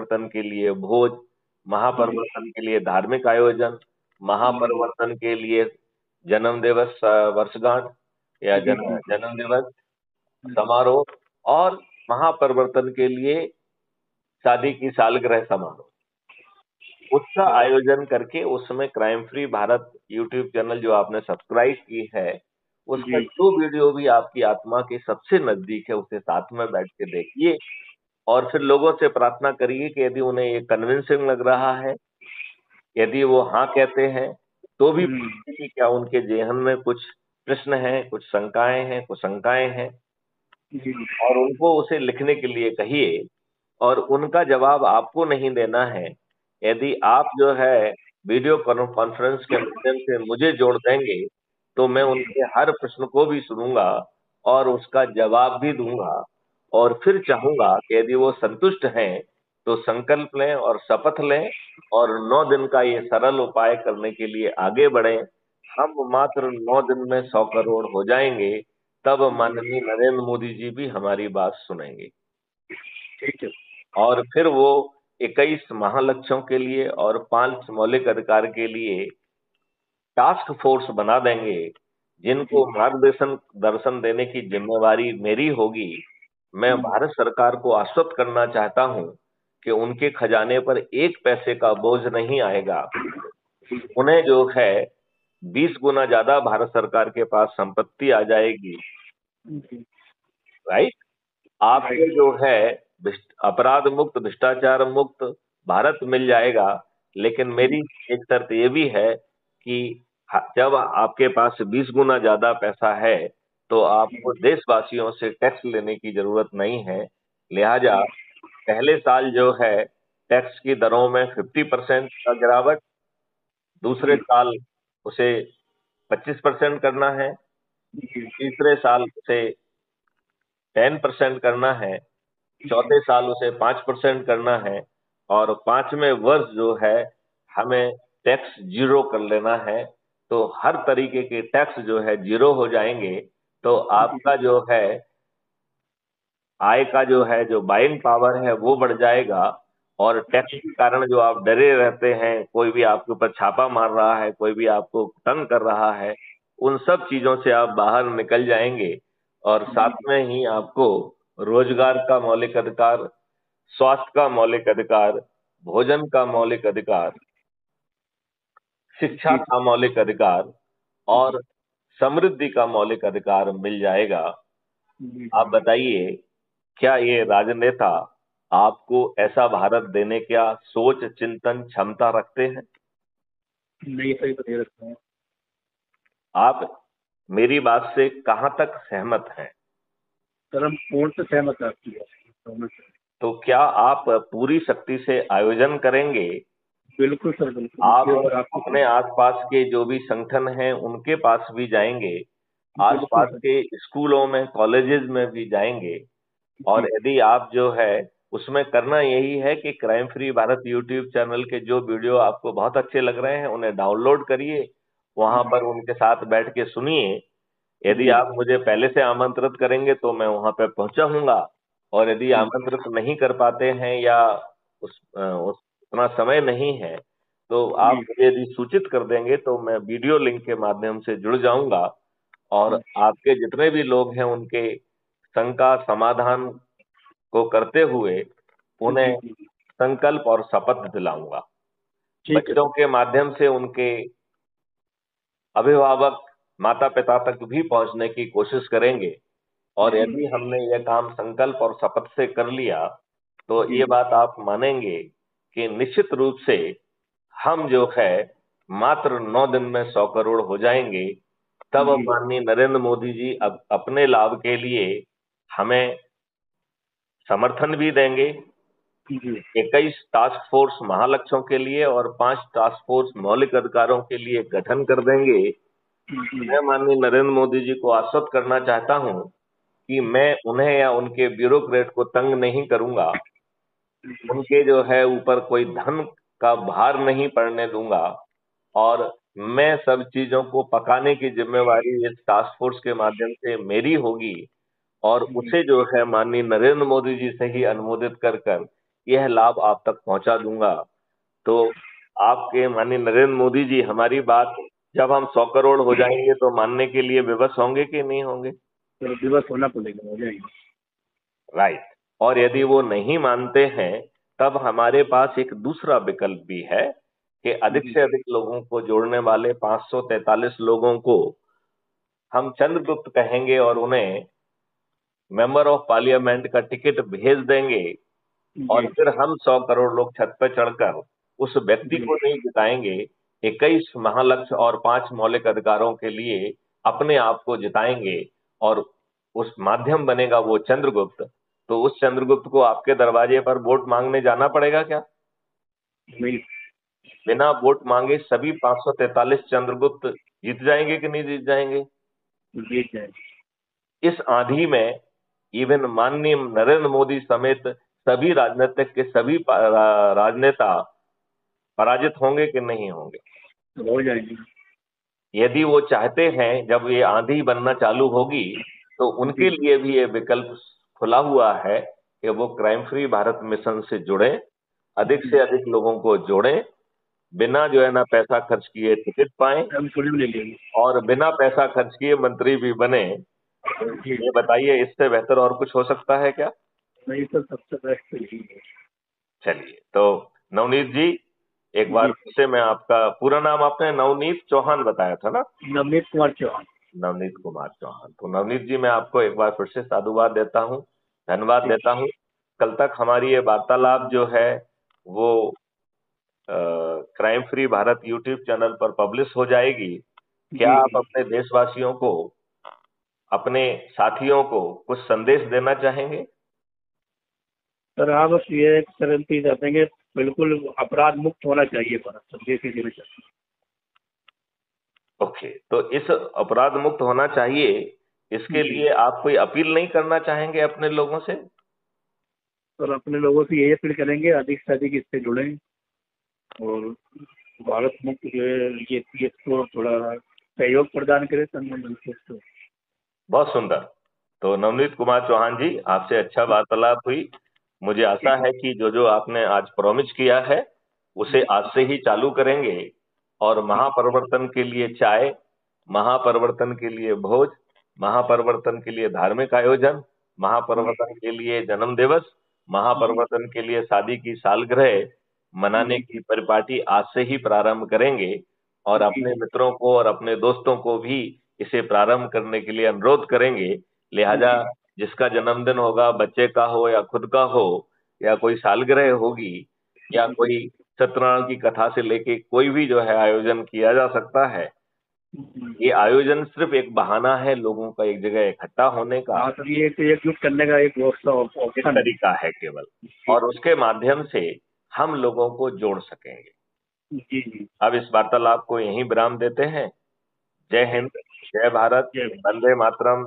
महापरिवर्तन के लिए भोज, महापरिवर्तन के लिए धार्मिक आयोजन, महापरिवर्तन के लिए जन्म दिवस वर्षगांठ या जन्म दिवस समारोह, और महापरिवर्तन के लिए शादी की सालगिरह समारोह, उसका आयोजन करके उसमें crime free Bharat YouTube channel जो आपने सब्सक्राइब की है, उसका जो वीडियो भी आपकी आत्मा के सबसे नजदीक है उसे साथ में बैठ के देखिए, और फिर लोगों से प्रार्थना करिए कि यदि उन्हें ये कन्विंसिंग लग रहा है, यदि वो हाँ कहते हैं, तो भी पूछिए कि क्या उनके जेहन में कुछ प्रश्न हैं, कुछ शंकाएं हैं, कुशंकाएं हैं, और उनको उसे लिखने के लिए कहिए, और उनका जवाब आपको नहीं देना है। यदि आप जो है वीडियो कॉन्फ्रेंस के माध्यम से मुझे जोड़ देंगे, तो मैं उनके हर प्रश्न को भी सुनूंगा और उसका जवाब भी दूंगा, और फिर चाहूंगा कि यदि वो संतुष्ट हैं तो संकल्प लें और शपथ लें, और 9 दिन का ये सरल उपाय करने के लिए आगे बढ़ें। हम मात्र 9 दिन में 100 करोड़ हो जाएंगे, तब माननीय नरेंद्र मोदी जी भी हमारी बात सुनेंगे। ठीक है। और फिर वो 21 महालक्ष्यों के लिए और 5 मौलिक अधिकार के लिए टास्क फोर्स बना देंगे, जिनको मार्गदर्शन दर्शन देने की जिम्मेवारी मेरी होगी। मैं भारत सरकार को आश्वस्त करना चाहता हूं कि उनके खजाने पर 1 पैसे का बोझ नहीं आएगा। उन्हें जो है 20 गुना ज्यादा भारत सरकार के पास संपत्ति आ जाएगी, राइट? आपको जो है अपराध मुक्त, भ्रष्टाचार मुक्त भारत मिल जाएगा। लेकिन मेरी एक शर्त ये भी है कि जब आपके पास 20 गुना ज्यादा पैसा है, तो आपको देशवासियों से टैक्स लेने की जरूरत नहीं है। लिहाजा पहले साल जो है टैक्स की दरों में 50% का गिरावट, दूसरे साल उसे 25% करना है, तीसरे साल उसे 10% करना है, चौथे साल उसे 5% करना है, और 5वें वर्ष जो है हमें टैक्स जीरो कर लेना है। तो हर तरीके के टैक्स जो है जीरो हो जाएंगे, तो आपका जो है आय का जो है जो बाइंग पावर है वो बढ़ जाएगा, और टैक्स के कारण जो आप डरे रहते हैं, कोई भी आपके ऊपर छापा मार रहा है, कोई भी आपको तंग कर रहा है, उन सब चीजों से आप बाहर निकल जाएंगे। और साथ में ही आपको रोजगार का मौलिक अधिकार, स्वास्थ्य का मौलिक अधिकार, भोजन का मौलिक अधिकार, शिक्षा का मौलिक अधिकार और समृद्धि का मौलिक अधिकार मिल जाएगा। आप बताइए, क्या ये राजनेता आपको ऐसा भारत देने का सोच, चिंतन, क्षमता रखते हैं? नहीं, सही तो नहीं रखते हैं। आप मेरी बात से कहां तक सहमत हैं? सर, हम पूर्ण से सहमत हैं आपकी बात से। तो क्या आप पूरी शक्ति से आयोजन करेंगे? बिल्कुल सर, बिल्कुल। आप और आपको अपने आसपास के जो भी संगठन हैं उनके पास भी जाएंगे, आसपास के स्कूलों में, कॉलेजेस में भी जाएंगे, और यदि आप जो है उसमें करना यही है कि crime free Bharat YouTube channel के जो वीडियो आपको बहुत अच्छे लग रहे हैं उन्हें डाउनलोड करिए, वहां पर उनके साथ बैठ के सुनिए। यदि आप मुझे पहले से आमंत्रित करेंगे तो मैं वहां पे पहुंचाऊंगा, और यदि आमंत्रित नहीं कर पाते हैं या उतना समय नहीं है, तो आप मुझे यदि सूचित कर देंगे तो मैं वीडियो लिंक के माध्यम से जुड़ जाऊंगा, और आपके जितने भी लोग हैं उनके शंका समाधान को करते हुए उन्हें संकल्प और शपथ दिलाऊंगा। बच्चों के माध्यम से उनके अभिभावक, माता पिता तक भी पहुंचने की कोशिश करेंगे, और यदि हमने यह काम संकल्प और शपथ से कर लिया, तो ये बात आप मानेंगे कि निश्चित रूप से हम जो है मात्र 9 दिन में 100 करोड़ हो जाएंगे। तब माननीय नरेंद्र मोदी जी अब अपने लाभ के लिए हमें समर्थन भी देंगे। 21 टास्क फोर्स महालक्ष्यों के लिए और 5 टास्क फोर्स मौलिक अधिकारों के लिए गठन कर देंगे। मैं माननीय नरेंद्र मोदी जी को आश्वस्त करना चाहता हूं कि मैं उन्हें या उनके ब्यूरोक्रेट को तंग नहीं करूंगा, उनके जो है ऊपर कोई धन का भार नहीं पड़ने दूंगा, और मैं सब चीजों को पकाने की जिम्मेवारी इस टास्क फोर्स के माध्यम से मेरी होगी, और उसे जो है माननीय नरेंद्र मोदी जी से ही अनुमोदित कर यह लाभ आप तक पहुंचा दूंगा। तो आपके माननीय नरेंद्र मोदी जी हमारी बात जब हम 100 करोड़ हो जाएंगे तो मानने के लिए विवश होंगे कि नहीं होंगे? तो दिवस होना पड़ेगा, हो जाएगा। राइट। और यदि वो नहीं मानते हैं तब हमारे पास एक दूसरा विकल्प भी है कि अधिक से अधिक लोगों को जोड़ने वाले 543 लोगों को हम चंद्रगुप्त कहेंगे और उन्हें मेंबर ऑफ पार्लियामेंट का टिकट भेज देंगे और जी फिर हम 100 करोड़ लोग छत पर चढ़कर उस व्यक्ति जी को नहीं जिताएंगे, 21 महालक्ष्य और 5 मौलिक अधिकारों के लिए अपने आप को जिताएंगे और उस माध्यम बनेगा वो चंद्रगुप्त। तो उस चंद्रगुप्त को आपके दरवाजे पर वोट मांगने जाना पड़ेगा क्या? नहीं, बिना वोट मांगे सभी 543 चंद्रगुप्त जीत जाएंगे कि नहीं जीत जाएंगे? जीत जाएगा। इस आंधी में इवन माननीय नरेंद्र मोदी समेत सभी राजनीतिक के सभी राजनेता पराजित होंगे कि नहीं होंगे? तो हो जाएगी। यदि वो चाहते हैं जब ये आंधी बनना चालू होगी तो उनके लिए भी ये विकल्प खुला हुआ है कि वो क्राइम फ्री भारत मिशन से जुड़े, अधिक से अधिक लोगों को जोड़ें, बिना जो है ना पैसा खर्च किए टिकट पाएं हम थोड़ी भी ले लेंगे। और बिना पैसा खर्च किए मंत्री भी बने। जी, ये बताइए इससे बेहतर और कुछ हो सकता है क्या? नहीं तो सबसे बेस्ट तो यही है। चलिए, तो नवनीत जी एक बार जी, फिर से मैं आपका पूरा नाम आपने नवनीत चौहान बताया था ना? नवनीत कुमार चौहान। नवनीत कुमार चौहान। तो नवनीत जी मैं आपको एक बार फिर से साधुवाद देता हूँ, धन्यवाद देता हूँ। कल तक हमारी ये वार्तालाप जो है वो crime free Bharat YouTube channel पर पब्लिश हो जाएगी। क्या आप जी अपने देशवासियों को, अपने साथियों को कुछ संदेश देना चाहेंगे? सर, आप बस ये करंती चाहते हैं कि बिल्कुल अपराध मुक्त होना चाहिए भारत, सब ये देना चाहते ओके, तो इस अपराध मुक्त होना चाहिए, इसके जी। लिए आप कोई अपील नहीं करना चाहेंगे अपने लोगों से? और अपने लोगों से यही अपील करेंगे अधिक से अधिक इससे जुड़ें और भारत मुक्त जो है ये इसको थोड़ा सहयोग प्रदान करें तन से तो। बहुत सुंदर। तो नवनीत कुमार चौहान जी आपसे अच्छा वार्तालाप हुई। मुझे आशा है कि जो जो आपने आज प्रॉमिस किया है उसे आज से ही चालू करेंगे और महापरिवर्तन के लिए चाय, महापरिवर्तन के लिए भोज, महापरिवर्तन के लिए धार्मिक आयोजन, महापरिवर्तन के लिए जन्म दिवस, महापरिवर्तन के लिए शादी की सालगिरह मनाने की परिपाटी आज से ही प्रारंभ करेंगे और अपने मित्रों को और अपने दोस्तों को भी इसे प्रारंभ करने के लिए अनुरोध करेंगे। लिहाजा जिसका जन्मदिन होगा, बच्चे का हो या खुद का हो, या कोई सालगिरह होगी या कोई सत्यनारायण की कथा से लेके कोई भी जो है आयोजन किया जा सकता है। ये आयोजन सिर्फ एक बहाना है लोगों का एक जगह इकट्ठा होने का, हाँ सर, ये एकजुट करने का एक एक ऑप्शन है। तरीका है केवल, और उसके माध्यम से हम लोगों को जोड़ सकेंगे। जी जी। अब इस वार्तालाप को यहीं विराम देते हैं। जय हिंद, जय भारत, जय वंदे मातरम,